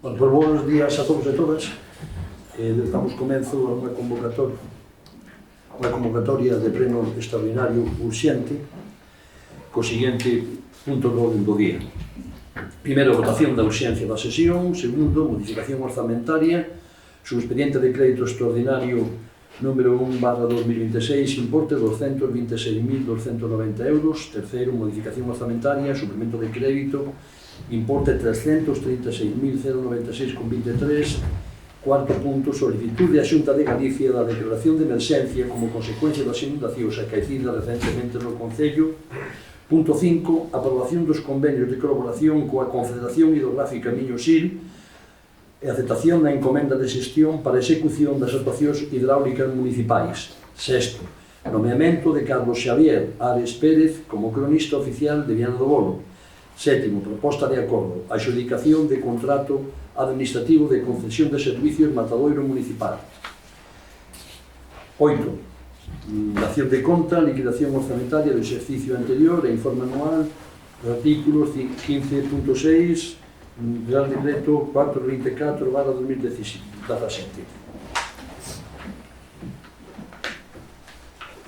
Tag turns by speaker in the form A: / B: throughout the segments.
A: Bueno, pues buenos días a todos e todas. Damos comezo a unha convocatoria de pleno extraordinario urxente co seguinte punto do día. Primeiro, votación da urxencia da sesión. Segundo, modificación orzamentaria sobre expediente de crédito extraordinario número 1/2026, importe 226.290 euros. Terceiro, modificación orzamentaria, suplemento de crédito, importe 336.096,23. Cuarto punto, solicitud de a Xunta de Galicia da declaración de emerxencia como consecuencia das inundacións acaecidas recentemente no Concello. Punto 5, aprobación dos convenios de colaboración coa Confederación Hidrográfica Miño-Sil e aceptación da encomenda de xestión para a execución das actuacións hidráulicas municipais. Sexto, nomeamento de Carlos Xavier Ares Pérez como cronista oficial de Viana do Bolo. Sétimo, proposta de acordo, adxudicación de contrato administrativo de concesión de servicios matadoiro municipal. 8. Dación de conta, liquidación orzamentaria do exercicio anterior e informe anual, artículos 15.6, Real Decreto 424/2017.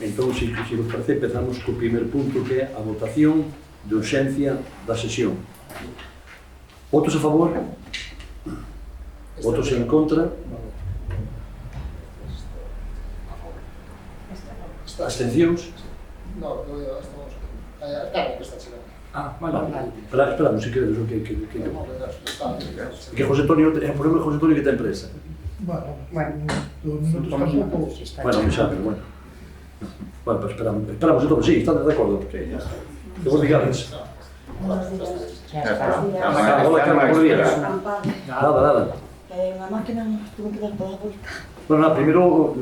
A: Entón, se vos parece, empezamos co primer punto, que é a votación de urxencia da sesión. Votos a favor? Votos en contra? Abstencións?
B: No, estamos... Carmen que está chegando.
A: Vale. Esperamos, se queredes, o que...
B: No, está...
A: Que José Antonio, é o problema de José Antonio que ten presa.
B: Bueno,
A: Bueno, me sabe, bueno. Bueno, pues esperamos entonces, sí, están de acuerdo. Sí, ya está. De vos digades.
B: Hola,
A: Hola, Carmen, buenos días. Nada.
C: A máquina tuve que dar toda a volta.
A: Bueno, nada, primeiro,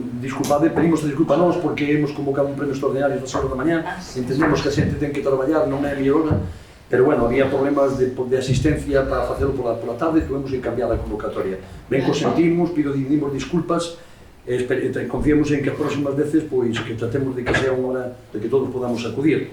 A: pedimos disculpa porque hemos convocado un pleno extraordinario das horas da mañá. Entendemos que a xente ten que traballar, non é a mellor hora, pero bueno, había problemas de asistencia para facelo pola tarde, tuvemos que cambiar a convocatoria. Ben que o sentimos, pedimos disculpas, confiamos en que as próximas veces pois que tratemos de que sea unha hora de que todos podamos acudir,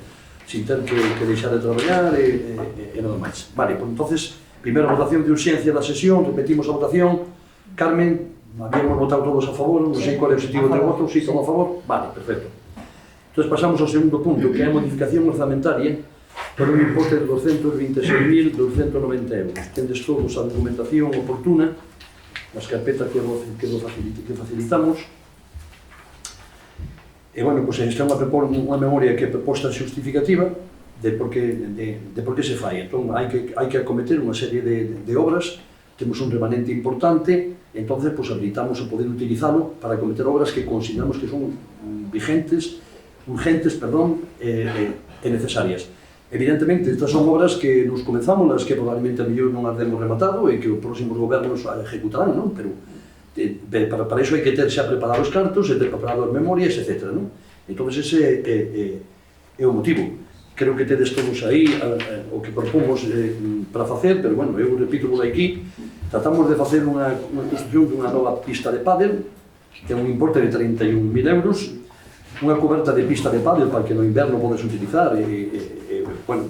A: sin ter que deixar de traballar e nada máis. Vale, pois entonces, primeira votación de urxencia da sesión, repetimos a votación. Carmen, habíamos votado todos a favor, non sei qual é o objetivo de voto, si todos a favor? Vale, perfecto. Entón pasamos ao segundo punto, que é a modificación orzamentaria por un importe de 226.290 euros. Tendes todos a documentación oportuna, as carpetas que facilitamos. E, bueno, pois esta é unha memoria que é proposta xustificativa de por que se fai. Entón, hai que acometer unha serie de obras, temos un remanente importante, entonces pois habilitamos a poder utilizalo para acometer obras que consideramos que son urgentes e necesarias. Evidentemente, estas son obras que nos comenzamos, as que probablemente a mellor non as demos rematado e que os próximos gobernos ejecutarán, non? Pero para iso hai que ter xa preparado os cartos, e ter preparado as memorias, etc. Entón, ese é o motivo. Creo que tedes todos aí o que propomos para facer, pero, bueno, eu repito por aquí, tratamos de facer unha construcción dunha nova pista de pádel, que é un importe de 31.000 euros, unha coberta de pista de pádel para que no inverno podes utilizar, bueno,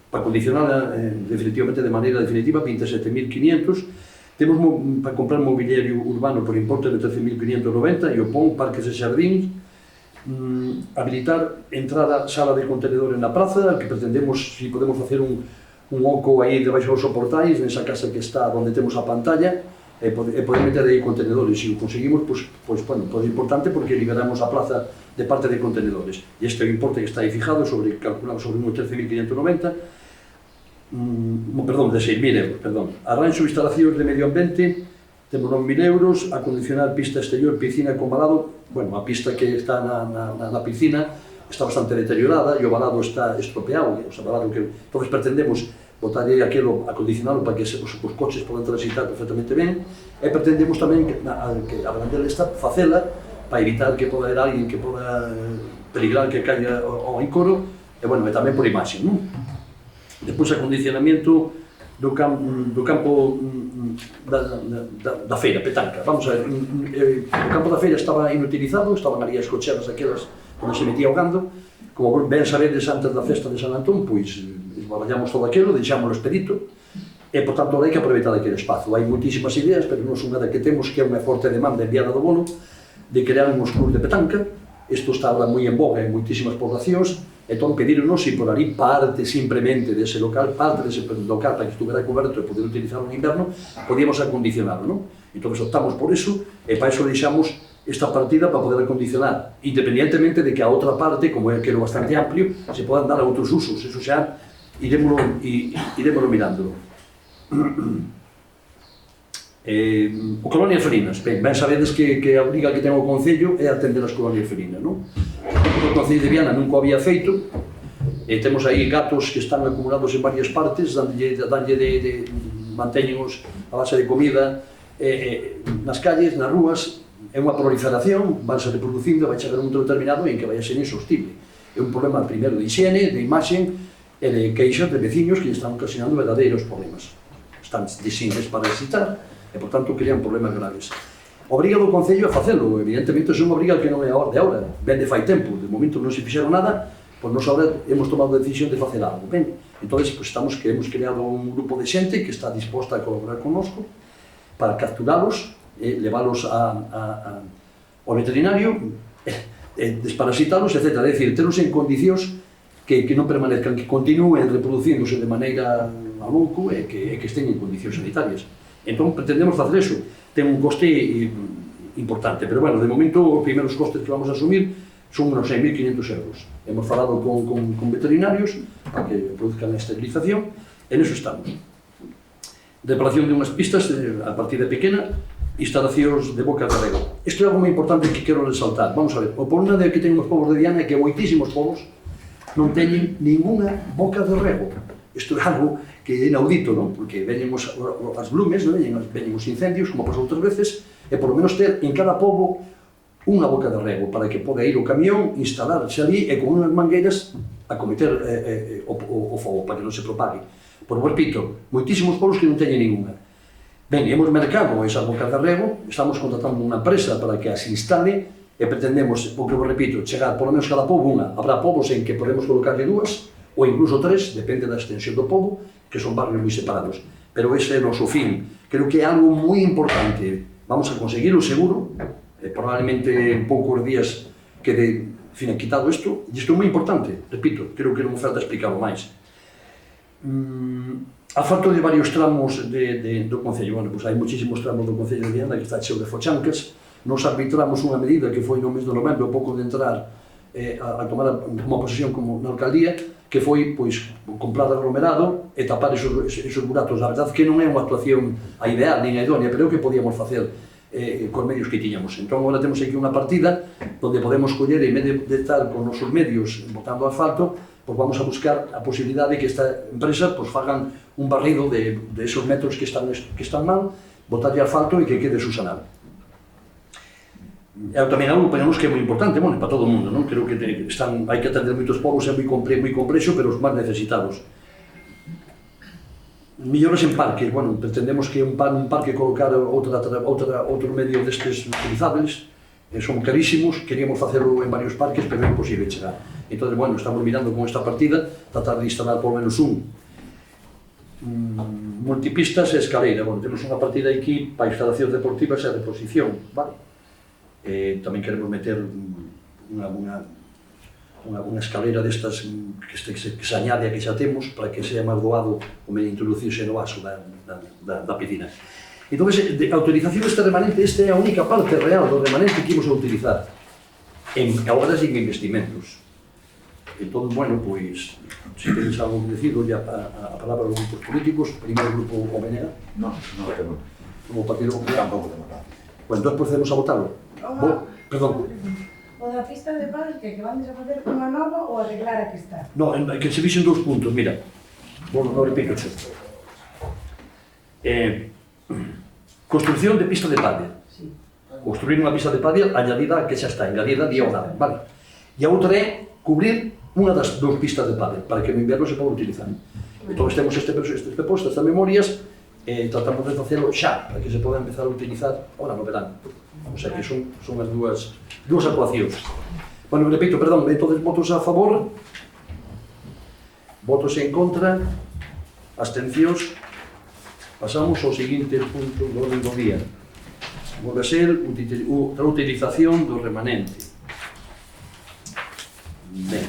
A: para condicionar definitivamente de maneira definitiva 27.500. Temos para comprar mobiliario urbano por importe de 13.590 e o PON, parques e xardíns, habilitar entrada sala de contenedores na praza, que pretendemos, si podemos facer un oco aí debaixo dos soportais, nesa casa que está onde temos a pantalla, e poder meter aí contenedores. Se o conseguimos, pois é importante porque liberamos a plaza de parte de contenedores. E este é o importe que está aí fijado, calculado sobre uns 13.590, de 6.000 euros, perdón. Arranxo de instalacións de medio ambiente, temos 9.000 euros, acondicionar pista exterior, piscina con balado. Bueno, a pista que está na piscina está bastante deteriorada e o balado está estropeado, entonces pretendemos botar aí aquilo, acondicionalo para que os coches podan transitar perfectamente ben, e pretendemos tamén que a grandela esta facela para evitar que poda haber alguén que poda peligrar que caia ao encoro, e bueno, e tamén por imaxe, non? Depois, acondicionamento do campo da feira, petanca. Vamos a ver, o campo da feira estaba inutilizado, estaban ali as cocheras aquelas onde se metía o gando. Como ben sabedes, antes da festa de San Antón, pois esbarallamos todo aquilo, deixámoslo expedito, e, por tanto, hai que aproveitar aquele espazo. Hai moitísimas ideas, pero non son nada que temos, que é unha forte demanda enviada do bono, de crear uns clubs de petanca. Isto está ahora moi en boga en moitísimas poblacións, entón pedironos se por ali parte simplemente dese local, parte dese local para que estuvera coberto e poder utilizarlo no inverno, podíamos acondicionarlo, non? Entón optamos por eso, e para eso deixamos esta partida para poder acondicionar, independientemente de que a outra parte, como é aquilo bastante amplio, se podan dar a outros usos, eso xa iremoslo mirándolo. O colonias felinas, ben sabedes que a obriga que ten o Concello é atender as colonias felinas, non? O Concello de Viana nunca o había feito, e temos aí gatos que están acumulados en varias partes, mantéñenos a base de comida nas calles, nas rúas. É unha proliferación, vanse reproducindo, vai chegar un momento determinado en que vai a ser insostible. É un problema, primeiro, de higiene, de imaxe e de queixas de veciños que están ocasionando verdadeiros problemas. Están sin desparasitar e, por tanto, crean problemas graves. Obriga do Concello a facelo, evidentemente, é unha obriga que non é a de ahora, ben de fai tempo, de momento non se fixeron nada, pois nos ahora hemos tomado a decisión de facer algo, ben? Entón, hemos creado un grupo de xente que está disposta a colaborar connosco para capturalos, leválos ao veterinario, desparasitalos, etc. É dicir, terlos en condicións que non permanezcan, que continúen reproducíndose de maneira a louco e que estén en condicións sanitarias. Entón, pretendemos facer eso. Ten un coste importante, pero, bueno, de momento, os primeiros costes que vamos a asumir son unos 6.500 euros. Hemos falado con veterinarios para que produzcan a esterilización, e neso estamos. Reparación de unhas pistas a partida pequena, instalacións de bocas de rego. Isto é algo moi importante que quero resaltar. Vamos a ver, o problema que teñen os povos de Viana é que moitísimos povos non teñen ninguna boca de rego. Isto é algo que é inaudito, non? Porque veñen as blumes, veñen os incendios, como pasou outras veces, e por lo menos ter en cada pobo unha boca de rego para que poda ir o camión, instalarse ali e con unhas mangueiras acometer o fogo para que non se propague. Por repito, moitísimos povos que non teñen ninguna. Ben, hemos mercado esas bocas de rego, estamos contratando unha empresa para que as instale e pretendemos, porque vos repito, chegar por lo menos cada pobo unha. Habrá povos en que podemos colocarle dúas ou incluso tres, depende da extensión do pobo, que son barrios moi separados. Pero ese é o noso fin. Creo que é algo moi importante. Vamos a conseguirlo seguro, probablemente en poucos días quede finiquitado isto, e isto é moi importante, repito, creo que non me falta explicarlo máis. A falta de varios tramos do Concello, bueno, hai moitísimos tramos do Concello de Viana que está cheo de fochancas. Nos arbitramos unha medida que foi no mes de novembro, pouco de entrar a tomar unha posesión como na alcaldía, que foi comprar aglomerado e tapar esos buratos. A verdade que non é unha actuación a ideal nin a idónea, pero é o que podíamos facer cos medios que tiñamos. Entón, agora temos aquí unha partida onde podemos coller, en vez de estar con nosos medios botando asfalto, pois vamos a buscar a posibilidade de que esta empresa fagan un barrido de esos metros que están mal, botarlle asfalto e que quede subsanado. É tamén algo para nós que é moi importante, bueno, para todo o mundo, non? Creo que hai que atender moitos povos, é moi complexo, pero os máis necesitados. Millores en parques, bueno, pretendemos que un parque colocar outro medio destes utilizables, son carísimos, queríamos facelo en varios parques, pero é imposible chegar. Entón, bueno, estamos mirando con esta partida, tratar de instalar por menos multipistas e escaleira. Bueno, temos unha partida aquí para instalacións deportivas e reposición, vale? Tamén queremos meter unha escaleira destas que se añade a que xa temos para que sea máis doado o medio introducirse no vaso da piscina. Entón, a utilización deste remanente, esta é a única parte real do remanente que imos a utilizar en obras e en investimentos. Entón, bueno, pois, se tenéis algo que decir, a palabra dos grupos políticos, primeiro grupo OBNG.
D: No, tengo.
A: Como partido popular.
D: Tampouco tengo nada.
A: Pois entón procedemos a votarlo. Perdón.
E: O da pista de pádel que van a facer unha nova ou arreglar a que está?
A: No, que se vixen 2 puntos, mira. Bueno, non repito xo. Construcción de pista de pádel.
E: Sí.
A: Construir unha pista de pádel añadida que xa está, añadida diagonal, vale? E a outra é cubrir unha das 2 pistas de pádel para que no inverno se poda utilizar. Entón, temos estas propostas, estas memorias, tratamos de facelo xa, para que se poda empezar a utilizar ahora no verano. O sea que son as dúas actuacións. Bueno, repito, perdón, entonces votos a favor, votos en contra, abstencións, Pasamos ao seguinte punto do orden do día. Volve a ser outra utilización do remanente. Ben.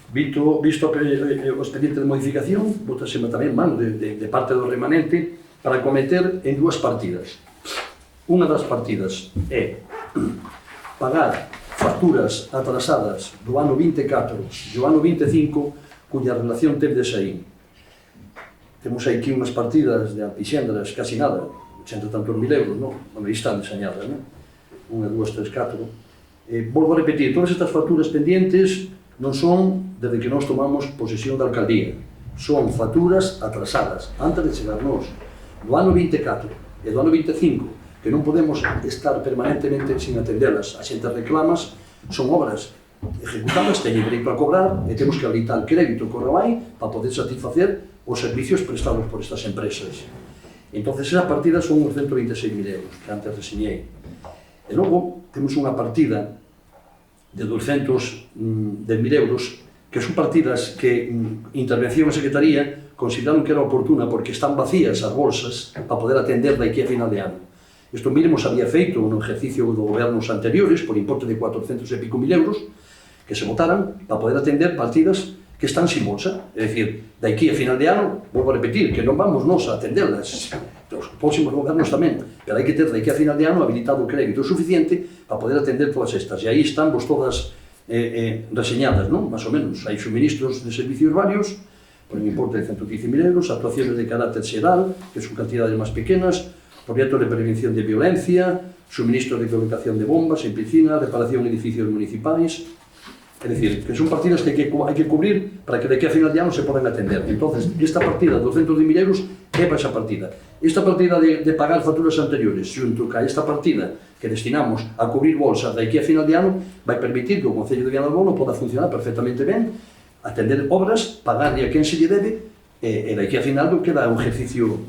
A: Visto o expediente de modificación, bótaseme tamén mano de parte do remanente para cometer en dúas partidas. Unha das partidas é pagar facturas atrasadas do ano 24 e do ano 25 cuya relación tendes aí. Temos aquí unhas partidas de Antixendras, casi nada, 80 tantos mil euros, non? Onde están deseñadas, non? 1, 2, 3, 4. Volvo a repetir, todas estas facturas pendientes non son desde que nós tomamos posesión da alcaldía. Son facturas atrasadas, antes de chegar nós. Do ano 24 e do ano 25, que non podemos estar permanentemente sin atendelas. A xente reclamas, son obras ejecutadas, teñen dereito a cobrar e temos que habilitar crédito co RABAI para poder satisfacer os servicios prestados por estas empresas. Entón, esa partida son uns 126.000 euros, que antes reseñei. E logo, temos unha partida de 210.000 euros, que son partidas que Intervención e Secretaría consideraron que era oportuna porque están vacías as bolsas para poder atender daqui a final de ano. Isto mínimo se había feito no exercicio de gobernos anteriores por importe de 400 e pico mil euros que se votaran para poder atender partidas que están sin bolsa. É dicir, daqui a final de ano, volvo a repetir, que non vamos nos a atenderlas, os próximos gobernos tamén, pero hai que ter daqui a final de ano habilitado o crédito suficiente para poder atender todas estas. E aí están vos todas reseñadas, non? Más ou menos. Hai suministros de servicios varios, por un importe de 115.000 euros, actuaciones de carácter xeral, que son cantidades máis pequenas, proyectos de prevención de violencia, suministros de colocación de bombas en piscinas, reparación de edificios municipais. É dicir, que son partidas que hai que cubrir para que daqui a final de ano se poden atender. Entonces, esta partida de 210.000 euros é para esa partida. Esta partida de pagar facturas anteriores, xunto ca esta partida que destinamos a cubrir bolsas daqui a final de ano, vai permitir que o Concello de Viana do Bolo poda funcionar perfectamente ben, atender obras, pagarle a quen se lle debe, e daqui a final queda un ejercicio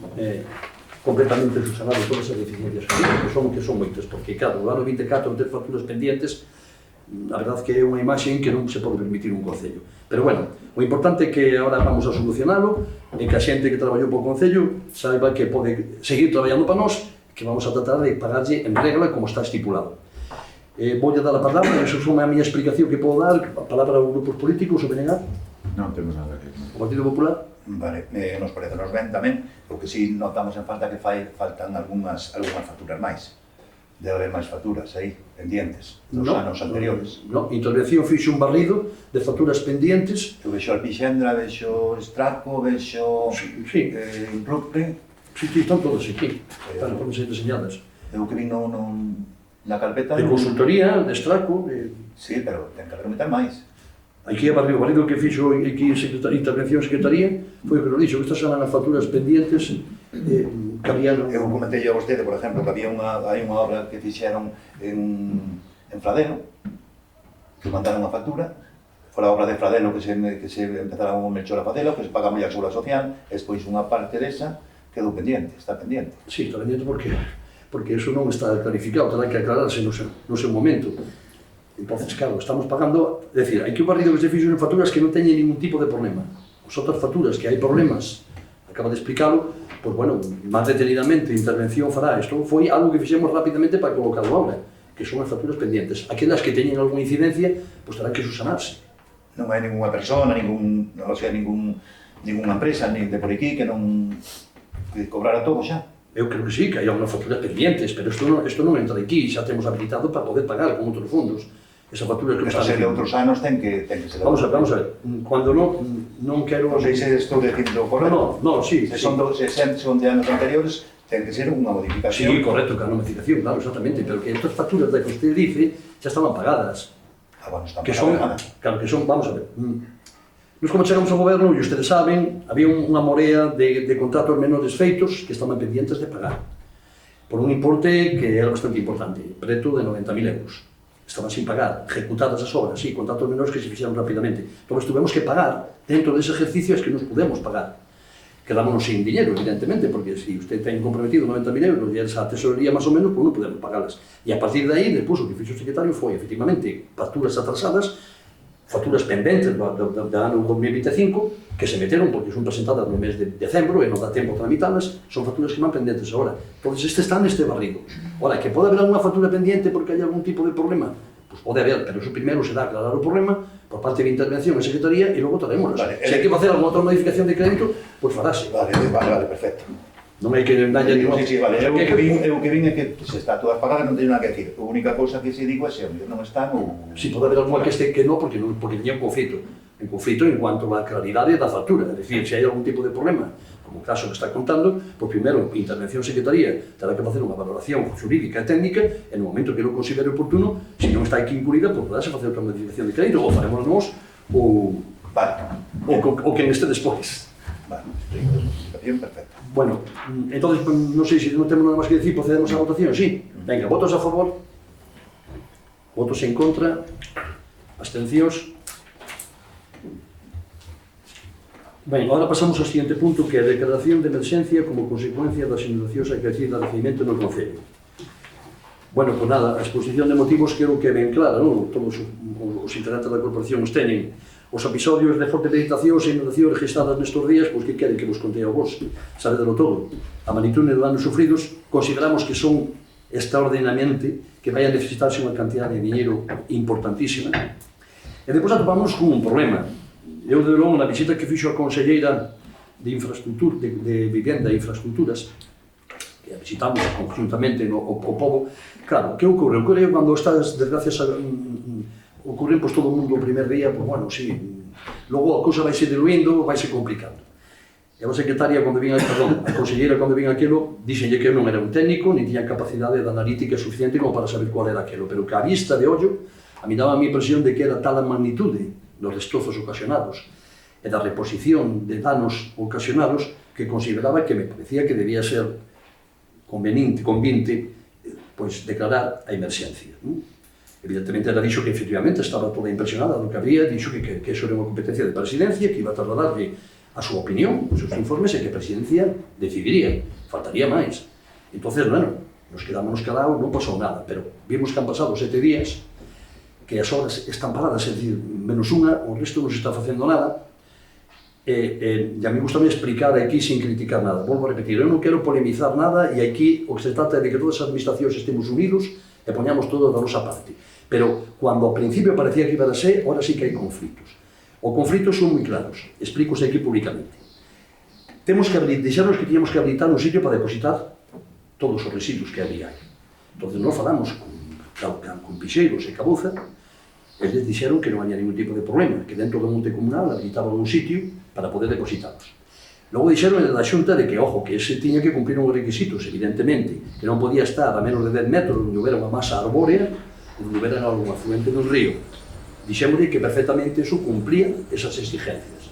A: completamente subsanado todas as deficiencias que son moitas, porque claro, no ano 24 ter facturas pendientes, a verdade que é unha imaxe que non se pode permitir un Concello. Pero bueno, o importante é que agora vamos a solucionalo e que a xente que traballou po Concello saiba que pode seguir traballando para nós, que vamos a tratar de pagarlle en regla como está estipulado. Vou dar a palabra, eso é a miña explicación que podo dar, a palabra aos grupos políticos, o BNG.
D: Non temos nada que...
A: O Partido Popular.
D: Vale, nos parece nos ben tamén, porque si notamos en falta que faltan algunhas facturas máis. Debe haber máis facturas aí, pendientes, dos anos anteriores.
A: No, Intervención fixe un barrido de facturas pendientes.
D: Eu vexo Alpixendra, vexo Estraco, vexo Rupte.
A: Sí, están todas aquí, están todas aí deseñadas.
D: Eu que vi na carpeta...
A: De consultoría, de Estraco...
D: Sí, pero ten que haber moitas máis.
A: Aquí o barrido que fixo aquí Intervención Secretaría foi o que nos dixo, que estas eran as facturas pendientes que había...
D: Eu comentei a vostede, por exemplo, que hai unha obra que fixeron en Fradeno, que mandaron unha factura, foi a obra de Fradeno que se empezaron o Melchor a facelo, que se paga a Seguridade Social, e despois unha parte desa quedou pendiente, está pendiente.
A: Sí, está pendiente porque eso non está clarificado, terá que aclararse no seu momento. Entonces, claro, estamos pagando, é dicir, hai que o barrido que se fixo en facturas que non teñen ningún tipo de problema. As outras facturas que hai problemas, acaba de explicarlo, pois, bueno, máis detenidamente, Intervención fará. Isto foi algo que fixemos rapidamente para colocar a obra, que son as facturas pendientes. Aquelas que teñen algunha incidencia, pois terán que subsanarse.
D: Non hai ninguna persona, ninguna empresa, nin de por aquí, que non cobrara todo xa.
A: Eu creo que sí, que hai unhas facturas pendientes, pero isto non entra aquí, xa temos habilitado para poder pagar con outros fondos. Esa factura que
D: está de outros anos ten que ser...
A: Vamos a ver, cando non quero...
D: Non sei se estou dicindo correcto.
A: No, sí.
D: Se son de anos anteriores, ten que ser unha modificación.
A: Sí, correcto, que a modificación, claro, exactamente, pero que estas facturas que usted dice xa estaban pagadas.
D: Bueno, están
A: pagadas. Claro, que son, vamos a ver... Nos, como chegamos ao goberno, e ustedes saben, había unha morea de contratos menores feitos que estaban pendientes de pagar por un importe que era bastante importante, preto de 90.000 euros. Estaban sin pagar, ejecutadas as obras, sí, contratos menores que se fixeron rapidamente. Entón, tuvemos que pagar dentro dese ejercicio es que nos podemos pagar. Quedámonos sin dinero, evidentemente, porque se usted ten comprometido 90.000 euros e esa tesorería máis ou menos, pues non podemos pagarlas. E a partir de aí, despois, o que fixo o secretario foi, efectivamente, facturas atrasadas facturas pendentes do ano 2025 que se meteron porque son presentadas no mes de decembro e non dá tempo a tramitalas, son facturas que van pendentes agora. Entón, este está neste barrido. Ora, que pode haber alguna factura pendiente porque hai algún tipo de problema, pois pode haber, pero eso primeiro se dá a aclarar o problema por parte de intervención en Secretaría e logo traemos.
D: Vale,
A: se hai que facer alguna outra modificación de crédito, pois farase.
D: Vale, perfecto.
A: Non hai que dalle ningún...
D: Sí, vale, eu que vin é que se está todas pagadas non teño nada que decir. A única cousa que se digo é se non están ou...
A: Si pode haber alguna que este que non, porque tiña un conflito en cuanto á claridade da factura, é dicir, se hai algún tipo de problema, como o caso que está contando, pois primeiro, intervención Secretaría terá que facer unha valoración jurídica e técnica, e no momento que lo considere oportuno, se non está aquí incluída, pois poderase facer outra modificación de crédito, ou faremos nós, ou que este despois.
D: Vale, explicación perfecta.
A: Bueno, entonces, non sei se non temos nada máis que decir, procedemos á votación, sí? Venga, votos a favor, votos en contra, abstencións. Ben, agora pasamos ao seguinte punto, que é a declaración de emerxencia como consecuencia das inundacións acaecidas de recibimento no Concello. Bueno, pois nada, a exposición de motivos creo que é ben clara, non? Todos os integrantes da corporación os teñen. Os episodios de forte precipitacións e inundacións registradas nestes días, pois que queren que vos contei a vos, sabedelo todo. A magnitude de danos sufridos consideramos que son extraordinariamente que vai a necesitarse unha cantidad de dinheiro importantísima. E depois atopamos con un problema. Eu, de logo, na visita que fixo a conselleira de Infraestructura, de Vivenda e Infraestructuras, que a visitamos conjuntamente o povo, claro, que ocorre? Ocorre cando estas desgracias ocorren pois todo o mundo o primer día, pois bueno, sí, logo a cousa vai se diluindo, vai se complicando. E a secretaria, cando vin, perdón, a conselleira, cando vin aquilo, dixenlle que eu non era un técnico, ni tiña capacidade de analítica suficiente como para saber cuál era aquilo, pero que a vista de ollo, a mí daba a impresión de que era tal a magnitude dos destrozos ocasionados e da reposición de danos ocasionados que consideraba que me parecía que debía ser conveniente, pois declarar a emerxencia. Evidentemente, ela dixo que efectivamente estaba toda impresionada do que había, dixo que eso era unha competencia de presidencia, que iba a trasladarle a súa opinión, os seus informes, e que a presidencia decidiría, faltaría máis. Entonces, bueno, nos quedamos calados, non pasou nada, pero vimos que han pasado 7 días, que as horas están paradas, é dicir, menos unha, o resto non se está facendo nada, e a mí gustame explicar aquí sin criticar nada. Volvo a repetir, eu non quero polemizar nada, e aquí o que se trata é de que todas as administracións estemos unidos e poñamos todo da nosa parte. Pero, cando ao principio parecía que iba a ser, ahora sí que hai conflitos. Os conflitos son moi claros, explícose aquí públicamente. Dixeron que tiñamos que habilitar un sitio para depositar todos os residuos que había. Entón, nós falamos con Pixeiros e Cabuza, eles dixeron que non había ningún tipo de problema, que dentro do monte comunal habilitaban un sitio para poder depositarlos. Logo dixeron da Xunta de que, ojo, que ese tiña que cumplir uns requisitos, evidentemente, que non podía estar a menos de 10 metros onde houbera unha masa arbórea, onde houbera algún afluente do río. Dixémosle que perfectamente eso cumplía esas exigencias.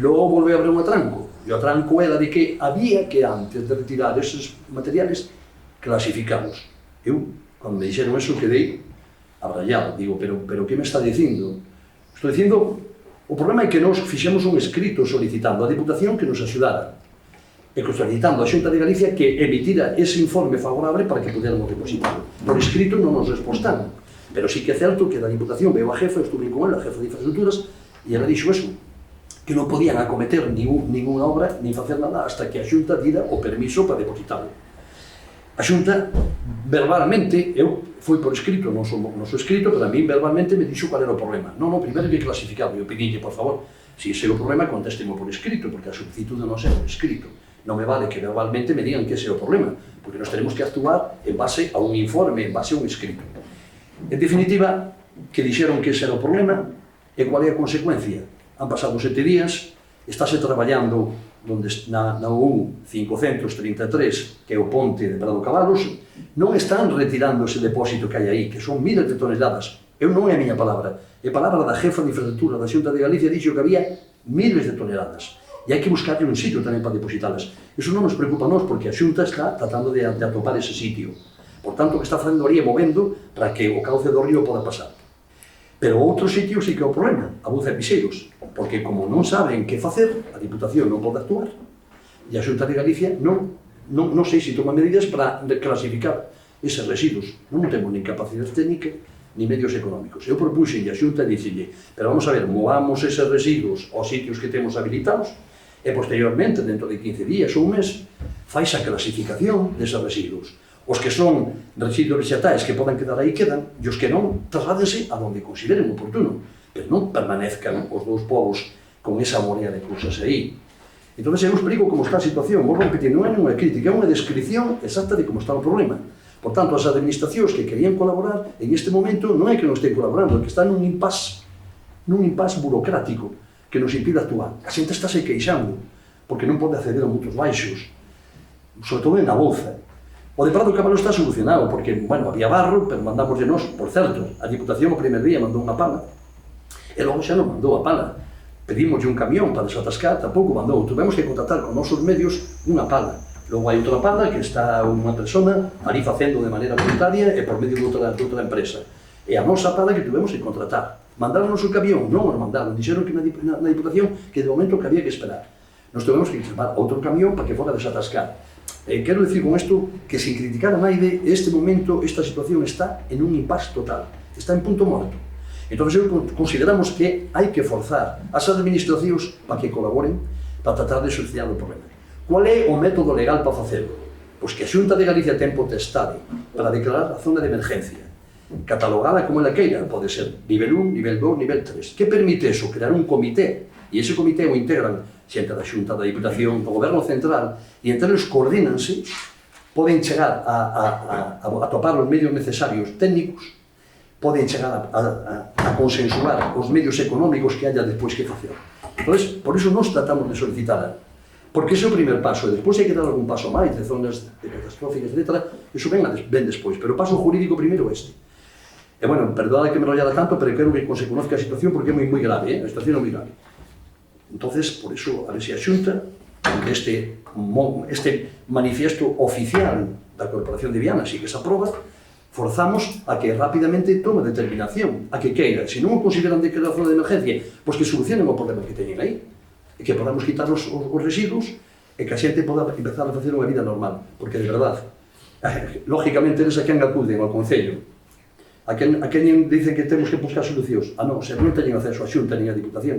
A: Logo volveu a abrir un atranco, e o atranco era de que había que, antes de retirar esos materiales, clasificarlos. Eu, cando me dixeron eso, quedei abrallado. Digo, pero que me está dicindo? Estou dicindo, o problema é que nos fixemos un escrito solicitando a Diputación que nos axudara, e solicitando a Xunta de Galicia que emitira ese informe favorable para que pudiéramos depositarlo. Por escrito non nos respostaron, pero sí que é certo que da Diputación veo a jefa, estuve con ela, a jefa de Infraestructuras, e ela dixo eso, que non podían acometer ninguna obra, nin facer nada, hasta que a Xunta dira o permiso para depositarlo. A Xunta, verbalmente, foi por escrito, non sou escrito, pero a mí verbalmente me dixo cual era o problema. Non, primeiro que clasificado, eu pedinlle, por favor, se ese é o problema, contéstemo por escrito, porque a solicitud non é por escrito. Non me vale que verbalmente me digan que ese é o problema, porque nós tenemos que actuar en base a un informe, en base a un escrito. En definitiva, que dixeron que ese era o problema, e cual é a consecuencia? Han pasado 7 días, estáse traballando na U 533, que é o ponte de Prado Cabalos, non están retirando ese depósito que hai aí, que son miles de toneladas. Non é a miña palabra, é palabra da jefa de Infraestructura da Xunta de Galicia, dixo que había miles de toneladas. E hai que buscarle un sitio tamén para depositalas. Iso non nos preocupa a nós, porque a Xunta está tratando de atopar ese sitio. Por tanto, o que está facendo ali é movendo para que o cauce do río poda pasar. Pero outro sitio sí que é o problema, a Buza e Pixeiros, porque como non saben que facer, a Diputación non pode actuar, e a Xunta de Galicia non sei se toma medidas para clasificar eses residuos. Non temos nin capacidade técnica, ni medios económicos. Eu propuxenlle a Xunta e dixenlle, pero vamos a ver, movamos eses residuos aos sitios que temos habilitados e posteriormente, dentro de 15 días ou un mes, fais a clasificación deses residuos. Os que son residuos vegetais que poden quedar aí quedan, e os que non, trasládense a donde consideren oportuno, pero non permanezcan os dous povos con esa morea de cousas aí. Entón, eu explico como está a situación, vou repetir, non é unha crítica, é unha descripción exacta de como está o problema. Por tanto, as administracións que querían colaborar, en este momento, non é que non estén colaborando, é que están nun impasse burocrático que nos impide actuar. A xente está se queixando, porque non pode acceder a muitos baixos, sobre todo en a bolsa. O de Prado Cabalo está solucionado, porque, bueno, había barro, pero mandamos de nós, por certo, a Diputación o primer día mandou unha pala, e logo xa non mandou a pala. Pedimoslle un camión para desatascar, tampouco mandou. Tuvemos que contratar con nosos medios unha pala. Logo hai outra pala que está unha persona ali facendo de maneira voluntaria e por medio de outra empresa. E a nosa pala que tuvemos que contratar. Mandaron-nos o camión, non nos mandaron. Dixeron que na Diputación que de momento que había que esperar. Nos tuvemos que chamar outro camión para que fora desatascar. Quero dicir con isto que sin criticar a naide, este momento, esta situación está en un impasse total. Está en punto morto. Entón, consideramos que hai que forzar as administracións para que colaboren para tratar de solucionar o problema. Qual é o método legal para facelo? Pois que a Xunta de Galicia ten potestade para declarar a zona de emergencia, catalogada como ela queira, pode ser nivel 1, nivel 2, nivel 3. Que permite eso? Crear un comité, e ese comité o integran xente da Xunta, da Diputación, do Goberno Central, e entre eles coordínanse, poden chegar a topar os medios necesarios técnicos, poden chegar a consensuar os medios económicos que haya despois que facer. Entón, por iso nos tratamos de solicitar, porque ese é o primer paso, e despois hai que dar algún paso máis de zonas de catastróficas, etc. Iso ven despois, pero o paso jurídico primeiro é este. E, bueno, perdonad que me enrollara tanto, pero quero que se conozca a situación porque é moi grave, a situación é moi grave. Entonces, por iso, a ver se a Xunta, este manifiesto oficial da Corporación de Vianas e que se aproba, forzamos a que rapidamente tome determinación, a que queira. Se non o consideran declaración de emergencia, pois que solucionen o problema que teñen aí, e que podamos quitar os residuos e que a xente poda empezar a facer unha vida normal, porque de verdade, lógicamente eles a quen acuden ao Concello, a quen dicen que temos que buscar solucións, non, se non teñen acceso a Xunta nin a Diputación,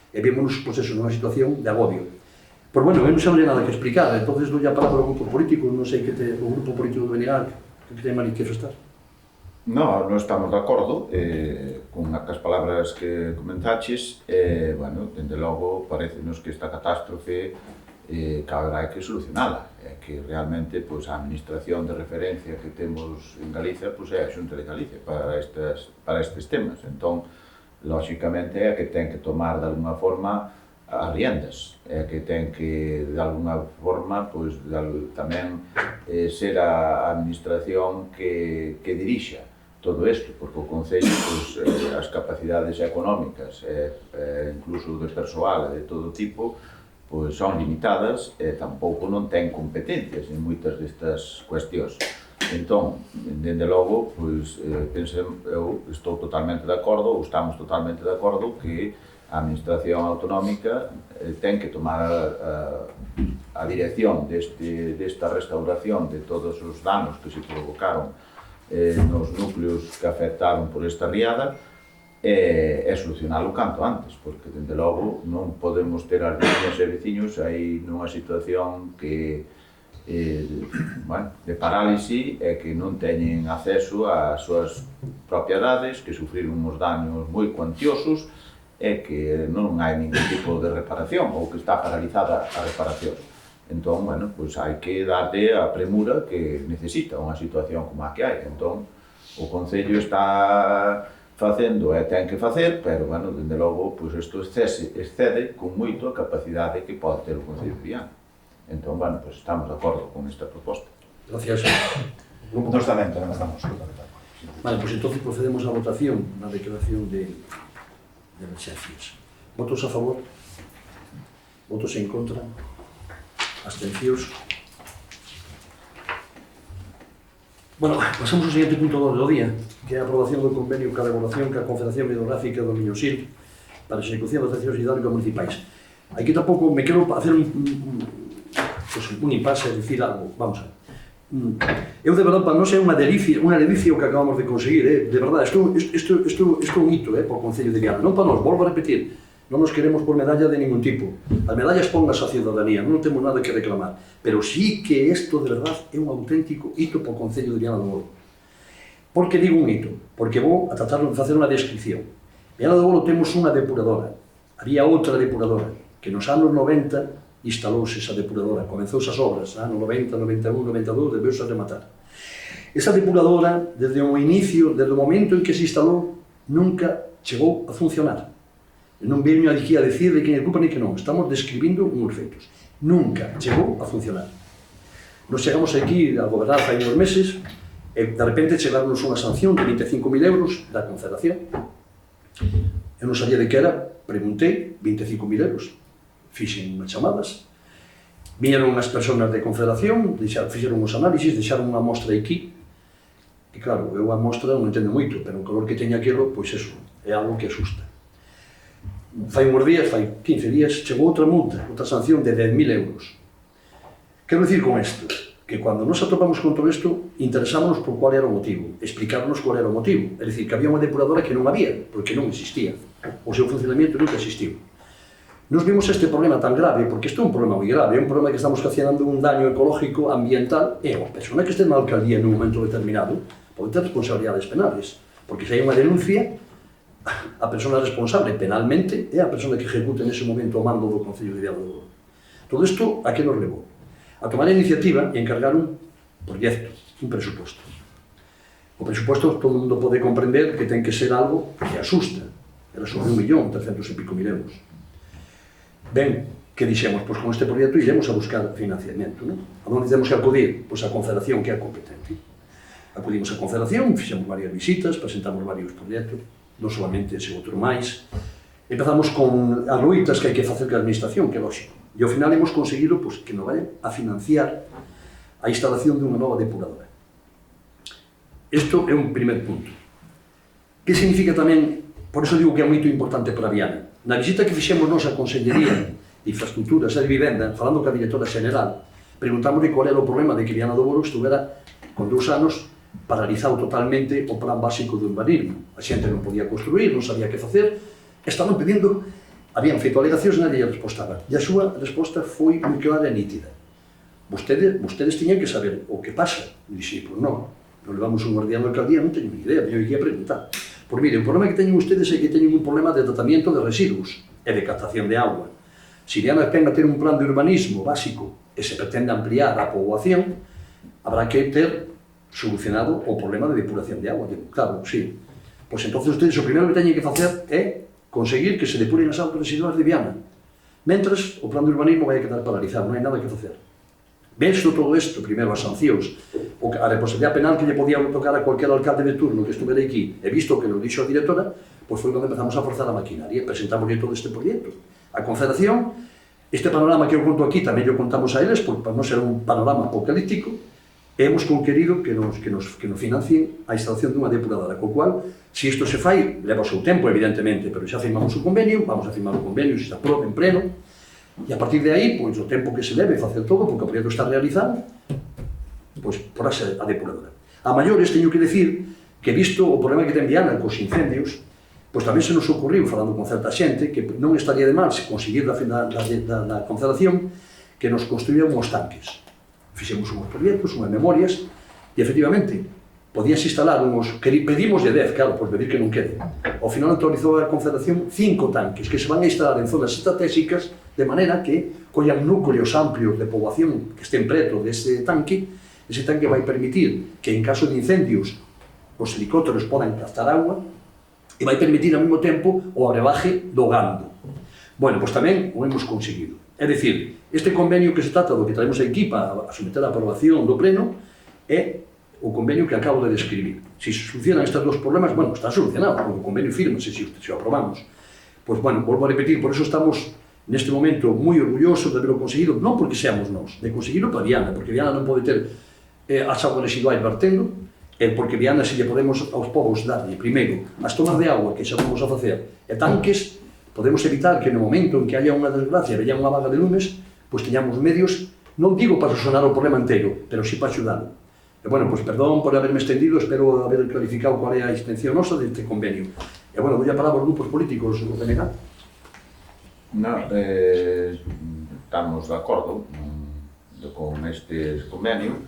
A: e vimos nunha situación de agobio. Pois, bueno, eu non sei nada que explicar, entonces dou a palabra ao grupo político, non sei que o grupo político do BNG que ten manifestar.
F: Non estamos de acordo con as palabras que comentaches, bueno, dende logo, parecenos que esta catástrofe haberá que solucionala, que realmente a administración de referencia que temos en Galicia é a Xunta de Galicia para estes temas. Entón, lóxicamente, é que ten que tomar de alguna forma as riendas, é que ten que, de alguna forma, tamén ser a administración que dirixa todo isto, porque o Concello, as capacidades económicas, incluso de persoal de todo tipo, son limitadas e tampouco non ten competencias en moitas destas cuestións. Entón, dende logo, eu estou totalmente de acordo, ou estamos totalmente de acordo, que a Administración Autonómica ten que tomar a dirección desta restauración de todos os danos que se provocaron nos núcleos que afectaron por esta riada e solucionalo canto antes, porque, dende logo, non podemos ter as veciñas e veciños aí nunha situación que de parálise e que non teñen acceso ás súas propiedades, que sufriron uns daños moi cuantiosos e que non hai ningún tipo de reparación ou que está paralizada a reparación. Entón, bueno, hai que darlle a premura que necesita unha situación como a que hai. Entón, o Concello está facendo e ten que facer, pero, bueno, dende logo, isto excede con moito a capacidade que pode ter o Concello de Viana. Entón, bueno, estamos de acordo con esta proposta.
A: Gracias.
D: Nos tamén estamos.
A: Vale, entonces procedemos á votación na declaración de emergencias. Votos a favor? Votos en contra? Abstencións? Bueno, pasamos ao seguinte punto do día, que é a aprobación do convenio ca regulación ca Confederación Hidrográfica do Miño-Sil para a execución das accións hidráulicas municipais. Aquí tampouco me quero hacer un impasse, decir algo. Vamos a ver. Eu, de verdade, para nós é unha delicia o que acabamos de conseguir, de verdade, isto é un hito, para o Concello de Viana, non para nós, volvo a repetir, non nos queremos por medalla de ningún tipo, as medallas pongas a ciudadanía, non temos nada que reclamar, pero sí que isto, de verdade, é un auténtico hito para o Concello de Viana do Bolo. Por que digo un hito? Porque vou a tratar de facer unha descripción. Viana do Bolo temos unha depuradora, había outra depuradora, que nos anos 90 instalouse esa depuradora, comenzouse as obras, no 90, 91, 92, debeuse a rematar. Esa depuradora, desde o inicio, desde o momento en que se instalou, nunca chegou a funcionar. Non veño aquí a decir de quen é culpa ni que non, estamos describindo uns feitos. Nunca chegou a funcionar. Nos chegamos aquí a gobernar fai uns meses, e de repente chegarnos unha sanción de 25.000 euros da Confederación. Eu non sabía de que era, preguntei, 25.000 euros. Fixen unhas chamadas, viñeron unhas persoas de Confederación, fixeron os análisis, deixaron unha mostra aquí, e claro, eu a mostra non entendo moito, pero o color que teña aquilo, pois eso, é algo que asusta. Fai uns días, fai 15 días, chegou outra multa, outra sanción de 10.000 euros. Quero dicir con isto, que cando nos atopamos con todo isto, interesámonos por cual era o motivo, explicarnos cual era o motivo, é dicir, que había unha depuradora que non había, porque non existía, o seu funcionamento nunca existiu. Nos vimos este problema tan grave, porque isto é un problema moi grave, é un problema que estamos ocasionando un daño ecológico, ambiental, e a persona que este na alcaldía nun momento determinado pode ter responsabilidades penales, porque se hai unha denuncia, a persona responsable penalmente é a persona que ejecuta nese momento o mando do Concello de Viana do Bolo. Todo isto a que nos levou? A tomar a iniciativa e encargar un proxecto, un presuposto. O presuposto todo o mundo pode comprender que ten que ser algo que asusta, era sobre 1.300.000 euros. Ben, que dixemos? Pois con este proxecto iremos a buscar financiamento, non? A onde temos que acudir? Pois a Confederación, que é a competente. Acudimos á Confederación, fixemos varias visitas, presentamos varios proxectos, non solamente ese outro máis. Empezamos con as loitas que hai que facer que a administración, que é lógico. E ao final hemos conseguido pois, que nos vayan a financiar a instalación dunha nova depuradora. Isto é un primer punto. Que significa tamén, por iso digo que é moito importante para Viana. Na visita que fixemos nos a Consellería de Infraestructuras e de Vivenda, falando ca directora xeneral, preguntámosle qual era o problema de que Viana do Bolo estuvera con 2 anos paralizado totalmente o plan básico do urbanismo. A xente non podía construir, non sabía que facer, estaban pedindo, habían feito alegacións e nadie lle respostaba. E a súa resposta foi moi clara e nítida. Vostedes tiñan que saber o que pasa. E dixi, pois non, non levamos un guardián da alcaldía, non teño ni idea, eu ia preguntar. Pois mire, o problema que teñen ustedes é que teñen un problema de tratamiento de residuos e de captación de agua. Se Viana ten a ter un plan de urbanismo básico e se pretende ampliar a poboación, habrá que ter solucionado o problema de depuración de agua. Claro, sí. Pois entonces ustedes o primeiro que teñen que facer é conseguir que se depuren as augas residuais de Viana. Mentres, o plan de urbanismo vai a quedar paralizado, non hai nada que facer. Visto todo isto, primeiro as sancións, a responsabilidade penal que lle podía tocar a cualquier alcalde de turno que estuvera aquí, e visto que nos dixo a directora, pois foi cando empezamos a forzar a maquinaria, presentamos todo este proxecto. A Confederación, este panorama que eu conto aquí tamén o contamos a eles, para non ser un panorama apocalíptico, e hemos conquerido que nos financien a instalación dunha depuradora, co cual, se isto se fai, leva o seu tempo, evidentemente, pero xa firmamos o convenio, vamos a firmar o convenio, se se aproba en pleno, e a partir de aí, pois, o tempo que se leve facer todo, porque o proxecto está realizado, pois, porase a depuradora. A maiores, teño que decir que, visto o problema que ten Viana cos incendios, pois tamén se nos ocurriu, falando con certa xente, que non estaría de mal se conseguir da Confederación que nos construían uns tanques. Fixemos uns proxectos, unhas memorias, e efectivamente, podíanse instalar uns, pedimos de 10, claro, por pedir que non quede. Ao final autorizou a Confederación 5 tanques que se van a instalar en zonas estratégicas de maneira que collan núcleos amplios de poboación que estén preto dese tanque. Ese tanque vai permitir que en caso de incendios os helicópteros podan captar agua e vai permitir ao mesmo tempo o abrevaje do gando. Bueno, pois tamén o hemos conseguido. É dicir, este convenio que se trata do que traemos aquí para someter a aprobación do pleno é o convenio que acabo de describir. Se se solucionan estes dos problemas, bueno, está solucionado, porque o convenio firma-se se o aprobamos. Pois, bueno, volvo a repetir, por eso estamos neste momento moi orgullosos de haberlo conseguido, non porque seamos nós, de conseguirlo para Viana, porque Viana non pode ter as aguas residuais vertendo, e porque Viana, se lle podemos aos povos darlle, primeiro, as tomas de agua que xa vamos a facer, e tanques, podemos evitar que no momento en que haya unha desgracia, veña unha vaga de lumes, pois teñamos medios Non digo para solucionar o problema inteiro, pero sí para axudalo. E, bueno, pois perdón por haberme extendido, espero haber clarificado cual é a intención nosa deste convenio. E, bueno, vou a parar aos grupos políticos, o PNG.
F: No, estamos de acordo con este convenio.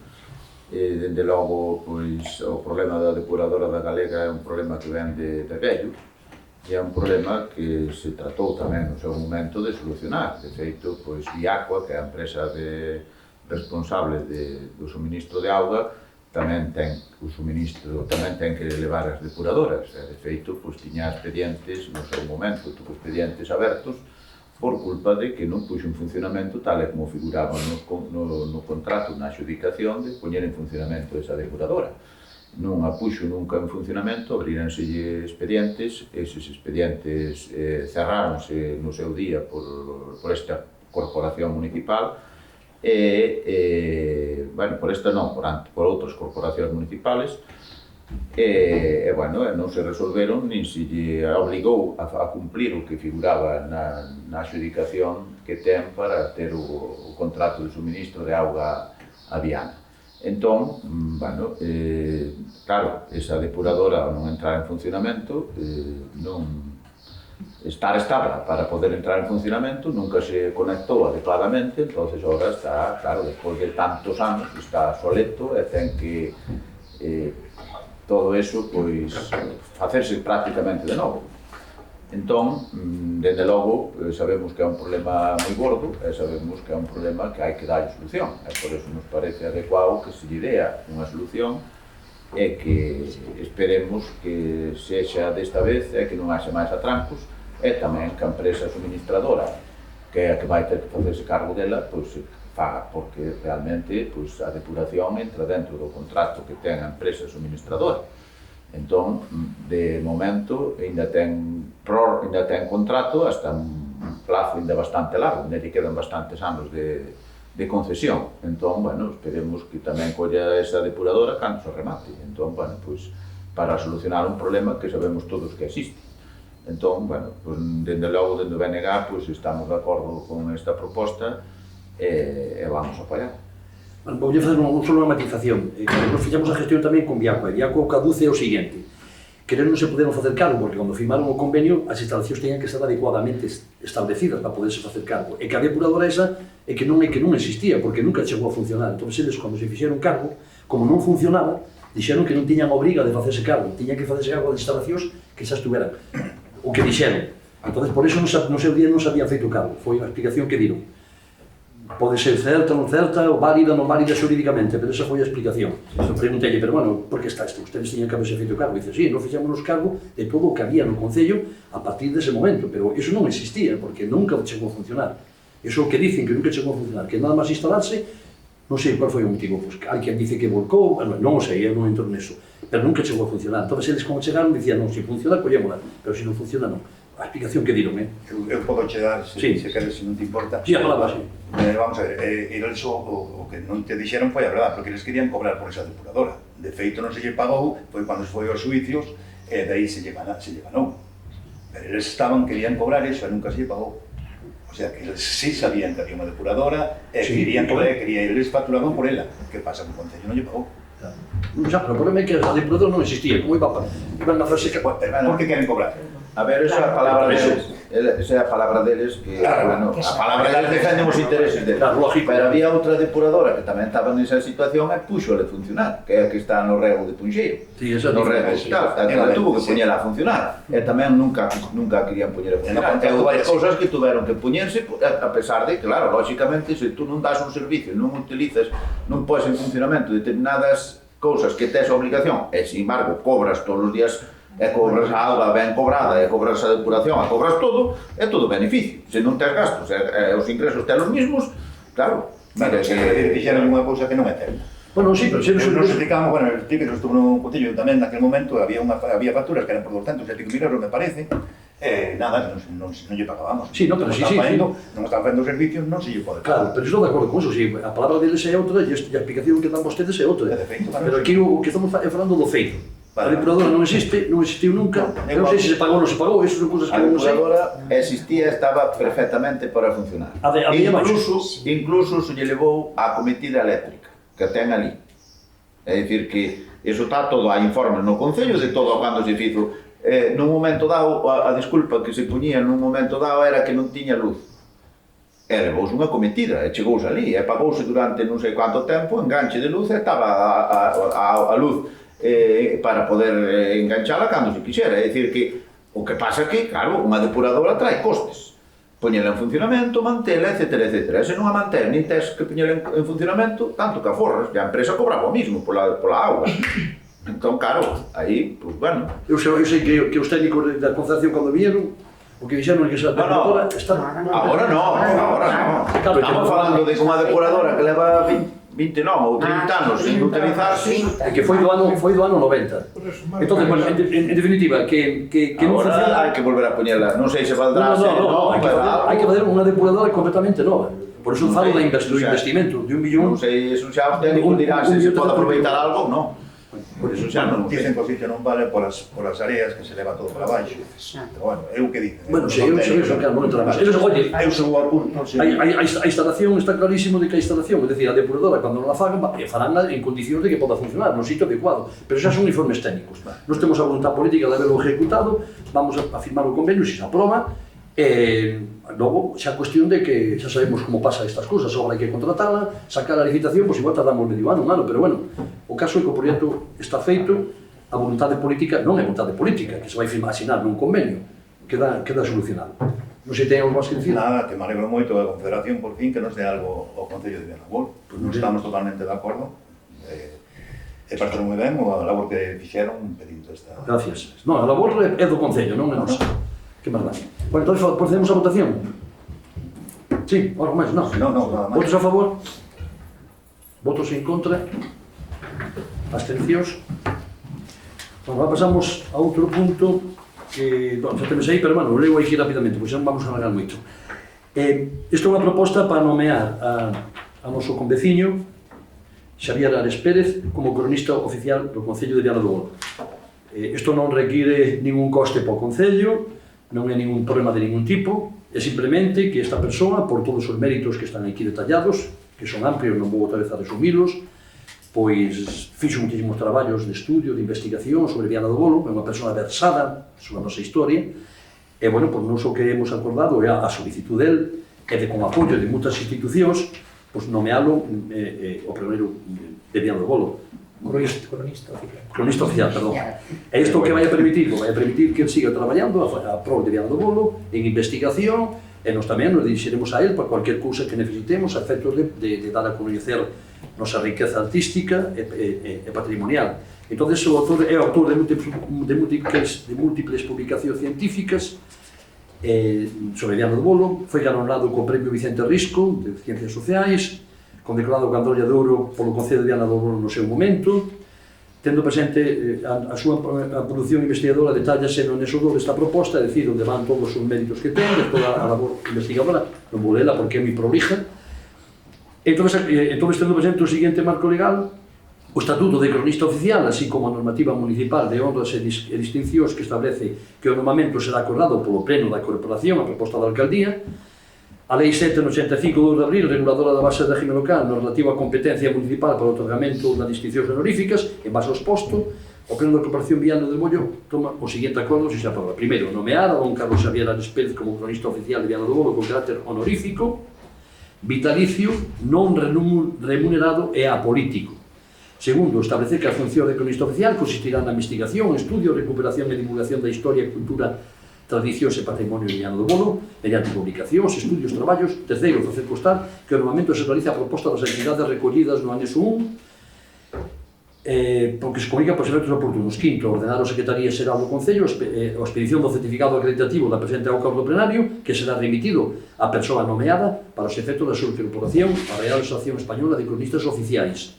F: Dende logo, pois, o problema da depuradora da Galega é un problema que ven de vello, e é un problema que se tratou tamén no seu momento de solucionar. De feito, pois, Viacua, que é a empresa responsable do suministro de auga, tamén ten o suministro, tamén ten que levar as depuradoras. De feito, pois, tiña expedientes no seu momento, tuvo expedientes abertos por culpa de que non puxo en funcionamento tal como figuraba no contrato, na adjudicación de poñer en funcionamento esa depuradora. Non a puxo nunca en funcionamento, abrírenselle expedientes, eses expedientes cerráronse no seu día por esta corporación municipal bueno, por esta non, por outras corporacións municipales, bueno, non se resolveron nin se lle obligou a cumplir o que figuraba na adjudicación que ten para ter o contrato de suministro de auga a Viana. Entón, bueno, claro, esa depuradora ao non entrar en funcionamento, non estaba para poder entrar en funcionamento, nunca se conectou adecuadamente, entonces agora está, claro, despois de tantos anos, está soleto e ten que todo eso, pois, facerse prácticamente de novo. Entón, dende logo, sabemos que é un problema moi gordo e sabemos que é un problema que hai que darlle solución. E por eso nos parece adecuado que se lle dea unha solución e que esperemos que sexa desta vez e que non haxe máis atrancos e tamén que a empresa suministradora, que é a que vai ter que facerse cargo dela, pois faga, porque realmente a depuración entra dentro do contrato que ten a empresa suministradora. Entón, de momento, ainda ten contrato hasta un plazo ainda bastante largo, ainda lle quedan bastantes anos de concesión. Entón, bueno, esperemos que tamén colla esa depuradora cando se remate. Entón, bueno, pois, para solucionar un problema que sabemos todos que existe. Entón, bueno, pois, dende logo, dende o BNG, pois, estamos de acordo con esta proposta e vamos a apoiar.
A: Bueno, vou fazer unha matización. Nos fixamos a gestión tamén con Viacua. Viacua o caduce é o seguinte. Querer non se poderon facer cargo, porque cando firmaron o convenio, as instalacións teñan que estar adecuadamente establecidas para poderse facer cargo. E que a depuradora esa é que non existía, porque nunca chegou a funcionar. Entón, eles, cando se fixeron cargo, como non funcionaba, dixeron que non tiñan obriga de facerse cargo. Tiñan que facerse cargo das instalacións que xa estuveran. O que dixeron. Entón, por iso no seu día non se habían feito cargo. Foi a explicación que diron. Pode ser certa, non certa, ou válida, non válida xurídicamente, pero esa foi a explicación. Eu preguntei, pero bueno, por que está isto? Ustedes tiñan que haberse feito cargo. Dice, sí, non fixámonos cargo de todo o que había no Concello a partir dese momento, pero iso non existía, porque nunca chegou a funcionar. Iso o que dicen que nunca chegou a funcionar, que nada máis instalarse, non sei qual foi o motivo, pois hai quen dice que volcou, bueno, non o sei, eu non entro neso, pero nunca chegou a funcionar. Entón, eles como chegaron, dicían, non, se funciona, collémola, pero se non funciona, non. A explicación que diron,
D: Eu podo chegar, se queres, se non te importa.
A: Sí, a palabra, sí.
D: Vamos a ver, eles o que non te dixeron foi a verdade, porque eles querían cobrar por esa depuradora. De feito, non se lle pagou, foi cando se foi aos suicios, e daí se lle ganou. Pero eles querían cobrar eso e nunca se lle pagou. O sea, que eles sí sabían que había unha depuradora, e querían cobrar, eles facturaban por ela. Que pasa? Que o Concello non lle pagou.
A: Xa, pero o problema é que a depuradora non existía, como iban a facerse...
D: Por que queren cobrar?
F: A ver, esa é a palabra deles, que, bueno, a palabra deles defenden os intereses deles. Pero había outra depuradora que tamén estaba nesa situación e puxo a funcionar, que é a que está no rego de Punxeiro. No rego, tal, tuvo que poñela a funcionar. E tamén nunca querían poñer a funcionar. E outras cousas que tuveron que poñerse, a pesar de, claro, lógicamente, se tú non das un servicio, non utilizas, non pois en funcionamento determinadas cousas que tes a obligación, e, sin embargo, cobras todos os días, e cobras a auga ben cobrada, e cobras a depuración, e cobras todo, é todo beneficio. Se non tes gastos, os ingresos tes os mismos, claro.
D: Mira, se dixeron unha cousa que non é certa.
A: Bueno, sí, pero se
D: nos explicamos, bueno, el típico estuvo no Concello tamén naquele momento, había facturas que eran por 200 e pico mil euros, me parece, nada, non lle pagábamos.
A: Sí, no, pero sí.
D: Non estaban facendo servicios, non se lle pode
A: Claro,
D: pagar.
A: pero estou de acordo con eso, sí, a palabra deles é outra e a explicación que dan vostedes é outra. Pero aquí o que estamos falando do feito. A depuradora non existe, non existiu nunca. Eu non sei se se pagou ou non se pagou, eso son cousas que
F: A
A: non sei.
F: depuradora existía, estaba perfectamente para funcionar. Incluso se lle levou a cometida eléctrica que ten ali. É dicir que iso está todo, hai informes no Concello de todo cando se fizo. Nun momento dado, a desculpa que se poñía nun momento dado era que non tiña luz. E levouse unha cometida, e chegouse ali, e pagouse durante non sei quanto tempo, enganche de luz, e estaba a luz para poder enganchala cando se quixera. É dicir que o que pasa que, claro, unha depuradora trae costes. Poñela en funcionamento, mantela, etc. E se non a mantén, nin tes que poñela en funcionamento, tanto que aforras, e a empresa cobraba o mismo pola auga. Entón, claro, aí, pues, bueno.
A: Eu sei que os técnicos da Concertación, cando vieron, o que dixeron é que esa depuradora está...
F: Agora non. Estamos falando de unha depuradora que leva 29 ou 30 anos sin utilizarse.
A: Que foi do ano 90. Entón, bueno, en definitiva, que non funciona...
F: Agora hai que volver a poñela, non sei se valdrá ser,
A: non, hai que fazer unha depuradora completamente nova. Por eso falo do investimento de 1 millón...
F: Non sei, eso xa os técnicos dirán se se pode aproveitar algo, non.
A: Por eso xa non...
D: Dicen que o sitio non vale por as areas que se leva todo para baixo. Pero bueno, é o que dicen.
A: Bueno, se eu iso, claro, non entramos. Oye,
D: eu sou o apunto.
A: A instalación está clarísimo de que a instalación, é dicir, a depuradora, cando non la fagan, farán en condicións de que poda funcionar, no sitio adecuado. Pero xa son informes técnicos. Nos temos a voluntad política de haberlo ejecutado, vamos a firmar o convenio, se se aproba, logo xa cuestión de que xa sabemos como pasa estas cousas, só hai que contratala, sacar a licitación, pois igual tardamos medio ano, un ano, pero bueno, o caso é que o proxecto está feito, a voluntade política non é voluntade política, que se vai firmar, asinar nun convenio, queda solucionado. Non sei, ten algo máis que dicir?
D: Nada, que me alegro moito da Confederación, por fin, que nos dé algo ao Concello de Vianagol. Non estamos totalmente de acordo. E parece moi ben a labor que fixeron pedindo esta...
A: Gracias. Non, a labor é do Concello, non é nosa. Que verdade. Bueno, entón, procedemos a votación. Sí, algo máis? Non,
D: nada máis.
A: Votos a favor? Votos en contra? Abstencións? Bueno, pasamos a outro punto que, bueno, xa temes aí, pero, bueno, leo aquí rapidamente, pois xa non vamos a alargar moito. Isto é unha proposta para nomear a noso conveciño Xavier Ares Pérez como cronista oficial do Concello de Viana do Bolo. Isto non require ningún coste para o Concello, non é ningún problema de ningún tipo, é simplemente que esta persoa, por todos os méritos que están aquí detallados, que son amplios, non vou outra vez a resumilos, pois fixo muchísimos traballos de estudio, de investigación sobre Viana do Bolo, é unha persoa versada sobre a nosa historia, e, bueno, por non só que hemos acordado é a solicitud del, e de con apoio de moitas institucións, pois nomealo o primeiro de Viana do Bolo. Cronista oficial, perdón. E isto que vai a permitir? Vai a permitir que ele siga traballando a prol de Viana do Bolo, en investigación, e nos tamén nos dirixiremos a él para cualquier cousa que necesitemos a efectos de dar a coñecer nosa riqueza artística e patrimonial. Entón, o autor é autor de múltiples publicacións científicas sobre Viana do Bolo, foi galardonado co Premio Vicente Risco de Ciencias Sociais, condecorado con Andolla de Ouro polo Concello de Viana do Bolo no seu momento, tendo presente a súa produción investigadora detallase no anexo 2 desta proposta, é dicir, onde van todos os méritos que ten, de toda a labor investigadora, non vou lela porque é moi prolija. Entón, tendo presente o seguinte marco legal, o Estatuto de Cronista Oficial, así como a normativa municipal de honras e distincións que establece que o nomamento será acordado polo Pleno da Corporación a proposta da Alcaldía, a Lei 7/85 de abril, reguladora da base de régimen local no relativo á competencia municipal para o otorgamento das distincións honoríficas, en base ao exposto, o Pleno da Corporación Viana do Bollo toma o seguinte acordo se se aproba. Primeiro, nomear a don Carlos Xavier Ares Pérez como cronista oficial de Viana do Bolo con carácter honorífico, vitalicio, non remunerado e apolítico. Segundo, establecer que a función de cronista oficial consistirá na investigación, estudio, recuperación e divulgación da historia e cultura, tradicións e patrimonio de Viana do Bolo, mediante publicacións, estudios, traballos. Terceiro, facer constar que o nomamento se realiza a proposta das actividades recollidas no anexo 1, porque se comunica por efectos oportunos. Quinto, ordenar a Secretaría Xeral do Concello a expedición do certificado acreditativo da presente ao cabo do plenario, que será remitido á persoa nomeada para os efectos da súa incorporación á Real Asociación Española de Cronistas Oficiais.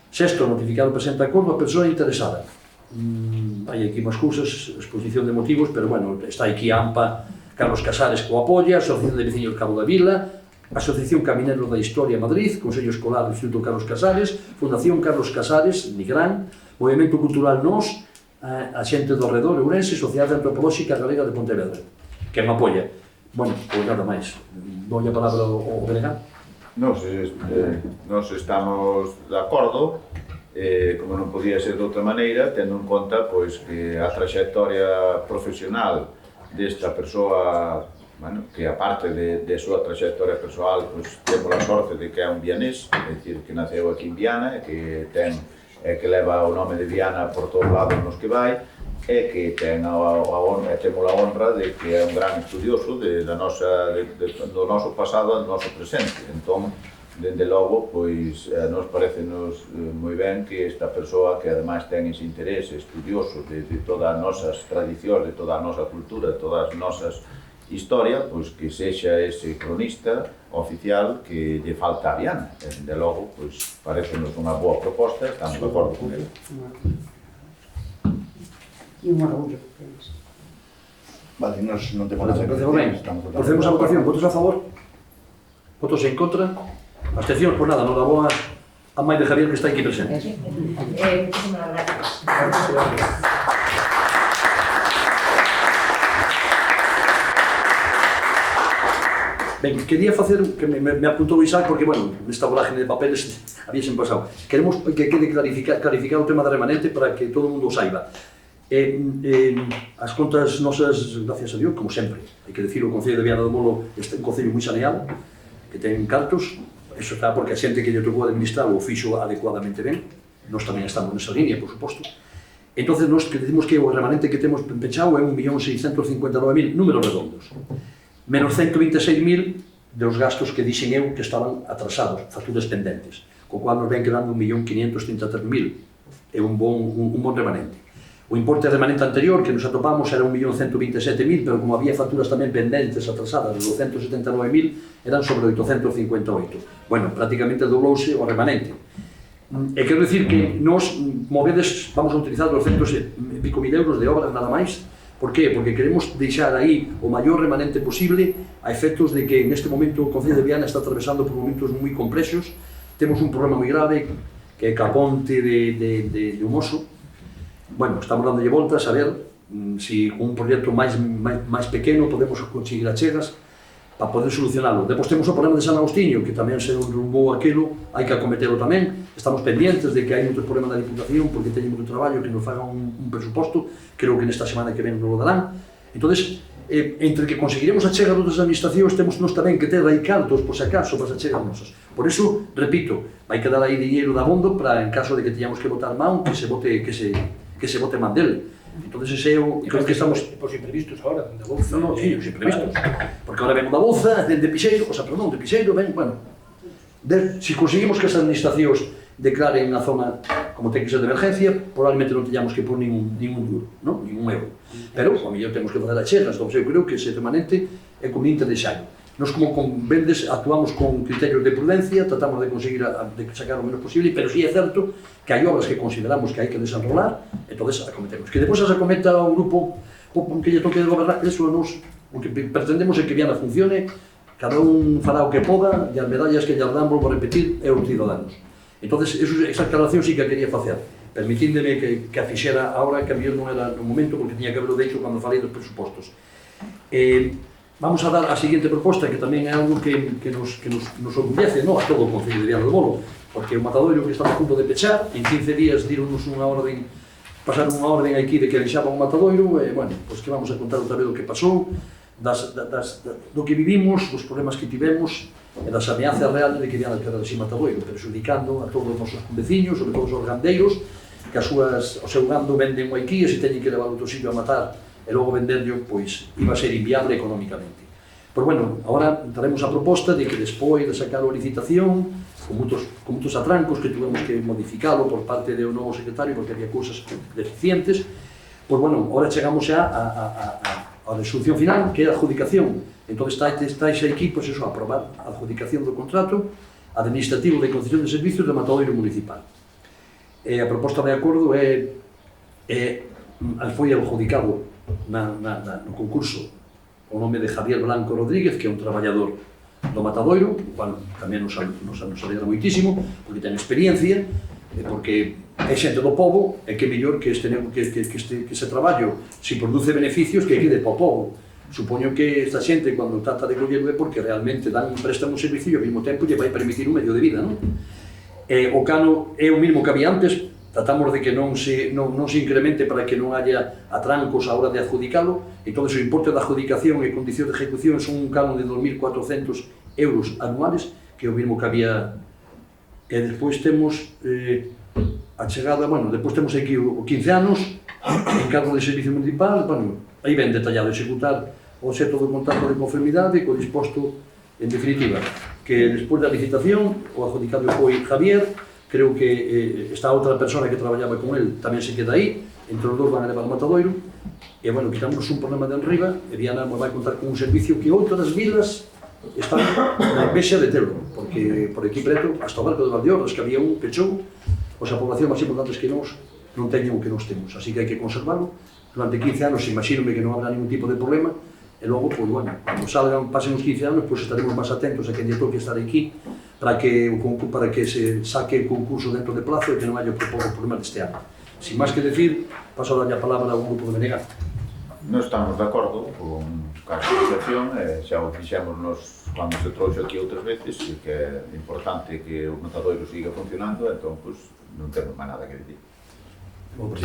A: Sexto, notificar o presente acordo a persoa interesada. Hai aquí máis cousas, exposición de motivos, pero, bueno, está aquí a AMPA Carlos Casares que o apoia, a Asociación de Veciños Cabo da Vila, Asociación Caminero da Historia Madrid, Consello Escolar do Instituto Carlos Casares, Fundación Carlos Casares, Nigrán, Movimento Cultural Nos, a xente do redor Ourense, Sociedade Antropolóxica Galega de Pontevedra, que me apoia. Bueno, pois nada máis. Dou a palabra ao delegado.
F: Nos estamos de acordo, como non podía ser de outra maneira, tendo en conta pois, que a traxectoria profesional desta persoa, bueno, que aparte de súa traxectoria persoal, pois, temos a sorte de que é un vianés, é dicir, que naceu aquí en Viana, que leva o nome de Viana por todos lados nos que vai, e que temos a honra de que é un gran estudioso do noso pasado e do noso presente. Entón, dende logo, pois, nos parecenos moi ben que esta persoa, que ademais ten ese interese estudioso de todas as nosas tradicións, de toda a nosa cultura, de todas as nosas historia, pois que sexa ese cronista oficial que lle falta a Viana. Dende logo, pois, parecenos unha boa proposta, estamos de acordo con ele.
C: E un orgullo.
D: Vale, nos non temos nada que
A: decir. Procedemos a votación. Votos a favor? Votos en contra? Abstencións? Pois nada, nos la boa a mãe de Javier que está aquí presente.
E: Muchísimas gracias.
A: Ben, quería facer, que me apuntou Isaac, porque, bueno, nesta vorágine de papeles había sen pasado. Queremos que quede clarificar o tema da remanente para que todo o mundo o saiba. As contas nosas, gracias a Dios, como sempre, hai que decir, o Concello de Viana do Molo é un concello moi saneado, que ten cartos, eso está porque a xente que lle tocou administrar o fixo adecuadamente ben, nós tamén estamos nesa línea, por suposto. Entonces, nós que decimos que o remanente que temos pechado é 1.659.000 números redondos, menos 126.000 dos gastos que dixen eu que estaban atrasados, facturas pendentes, co cual nos ven quedando 1.533.000, é un bon remanente. O importe remanente anterior que nos atopamos era 1.127.000, pero como había facturas tamén pendentes atrasadas de 279.000, eran sobre 858. Bueno, prácticamente doblouse o remanente. E quero dicir que nós, como vedes, vamos a utilizar 200 e pico mil euros de obras nada máis. Por qué? Porque queremos deixar aí o maior remanente posible a efectos de que neste momento o Concello de Viana está atravesando por momentos moi complexos. Temos un problema moi grave que é a ponte de Humoso. Bueno, estamos dándolle voltas a ver se con un proxecto máis pequeno podemos conseguir achegas para poder solucionarlo. Depois temos o problema de San Agustinho, que tamén se derrumbou aquilo, hai que acometelo tamén. Estamos pendientes de que hai moitos problemas na Diputación, porque teñen moito traballo, que nos fagan un presuposto, creo que nesta semana que ven nos lo darán. Entón, entre que conseguiremos a chega de outras administracións, temos nós tamén que ter aí cartos, por se acaso, para as achegas nosas. Por iso, repito, vai quedar aí dinheiro da abondo para, en caso de que teñamos que votar man, que se vote man dele. Entón, ese é o que estamos...
B: Pois imprevistos agora, da bolsa.
A: Non, sí, os imprevistos. Porque agora ven da bolsa, de Pixeiro, de Pixeiro, ven, bueno... Se conseguimos que as administracións declaren a zona como ten que ser de emergencia, probablemente non teñamos que pôr ningún duro, non? Ningún euro. Pero, ao mellor, temos que fazer achegas, entón, eu creo que ese remanente é como de xaio. Nos, como vendes, actuamos con criterios de prudencia, tratamos de conseguir de sacar o menos posible, pero sí é certo que hai obras que consideramos que hai que desenrolar, entón acometemos. Que depois as acometa o grupo que lle toque de gobernar, eso nos, o que pretendemos é que Viana funcione, cada un fará o que poda, e as medallas que lle dan, volvo a repetir, é os ciudadanos. Entón, esa aclaración sí que quería facer, permitíndeme que a fixera agora, que a mellor non era no momento, porque tiña que haberlo feito cando falei dos presupostos. Vamos a dar a seguinte proposta, que tamén é algo que nos orgullece, a todo o Concello de Viana do Molo, porque o matadoiro que estamos a punto de pechar, en 15 días díronnos unha orden, pasaron unha orden aquí de que deixaban o matadoiro, e, bueno, pois que vamos a contar outra vez o que pasou, do que vivimos, dos problemas que tivemos, e das ameazas reales de que Viana quedara sin matadoiro, perxudicando a todos os nosos veciños, sobre todo os gandeiros, que o seu gando venden aquí, e se teñen que levar outro sitio a matar, e logo venderlo, pois, iba a ser inviable económicamente. Pois, bueno, agora daremos a proposta de que despois de sacar a licitación, con moitos atrancos que tuvemos que modificalo por parte do novo secretario, porque había cousas deficientes, pois, bueno, agora chegamos xa a resolución final, que é a adjudicación. Entón, está aquí, pois, a aprobar a adjudicación do contrato administrativo de concesión de servicios de matadoiro municipal. A proposta de acordo foi adjudicado no concurso o nome de Javier Blanco Rodríguez, que é un traballador do matadoiro, o cual tamén nos alegra moitísimo, porque ten experiencia, porque é xente do pobo, e que mellor que ese traballo, se produce beneficios, que quede para o pobo. Supoño que esta xente, cando trata de collelo, é porque realmente prestan un servicio e ao mesmo tempo lle vai permitir un medio de vida, non? O cano é o mismo que había antes, tratamos de que non se incremente para que non haya atrancos a hora de adjudicalo, e todo o importe da adjudicación e condicións de ejecución son un cano de 2.400 euros anuales, que é o mismo que había. E despois temos a chegada, despois temos aquí o 15 anos, encargo de servicio municipal, aí ben detallado, executar o obxecto do contrato de conformidade co disposto, en definitiva, que despois da licitación, o adjudicado foi Javier, creo que esta outra persona que traballaba con él tamén se queda aí, entre os dous van a levar o matadoiro, e quitamos un problema de enriba, e Viana vai contar con un servicio que outras vilas están na envexa de telo, porque por aquí preto, hasta o barco de Valdeorras, que había un pechou, a población máis importante que nós non teñen o que nós temos, así que hai que conservarlo. Durante 15 anos, imagínome que non habrá ningún tipo de problema, e logo, cando salgan, pasen os 15 anos, estaremos máis atentos a que lle toque estar aquí para que se saque o concurso dentro de plazo e que non haya problema deste ano. Sin máis que decir, paso a darlle a palabra ao grupo de Menegar.
F: Non estamos de acordo con a asociación, xa o fixemos cando se trouxe aquí outras veces, e que é importante que o matadoiro siga funcionando, entón, non temos máis nada que dicir.
D: Nos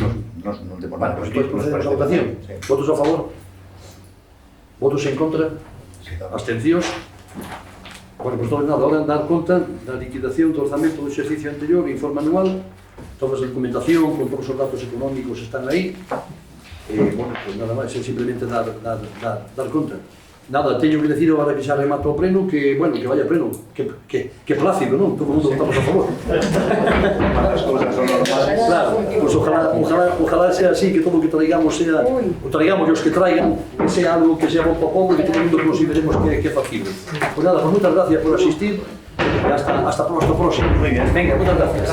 D: non temos nada.
A: Despois procedemos a votación. Votos a favor? Votos en contra? Abstencións? Ahora dar conta da liquidación do orzamento do exercicio anterior, informe anual, toda a documentación, con todos os datos económicos están aí. Nada máis, é simplemente dar conta. Nada, teño que decir agora que xa remato o pleno, que vaya pleno, que plácido, non? Todo o mundo votamos a favor.
D: As cousas son normales.
A: Claro, pues ojalá sea así, que todo o que traigamos sea, o traigamos os que traigan, que sea algo que sea bon para o povo e que todo o mundo consideremos que é factible. Pues nada, pues muchas gracias por asistir, e hasta próximo.
D: Muy bien.
A: Venga, muchas gracias.